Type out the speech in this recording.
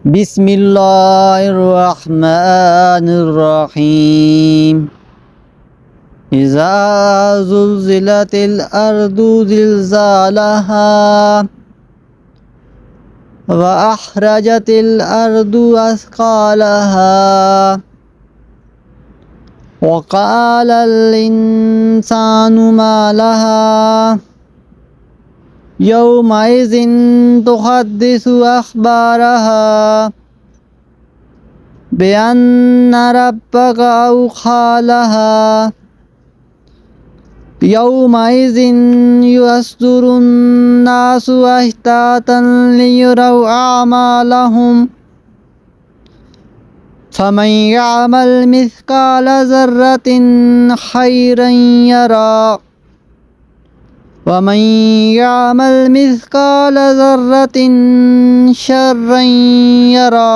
بسم الله الرحمن الرحيم إذا زلزلت الأرض زلزالها وأخرجت الأرض أثقالها وقال الإنسان ما لها يومئذ تحدث أخبارها بأن ربك أوحى لها يومئذ يصدر الناس أشتاتا ليروا أعمالهم فمن يعمل مثقال ذرة خيرا يرى ومن يعمل مثقال ذرة شرا يرى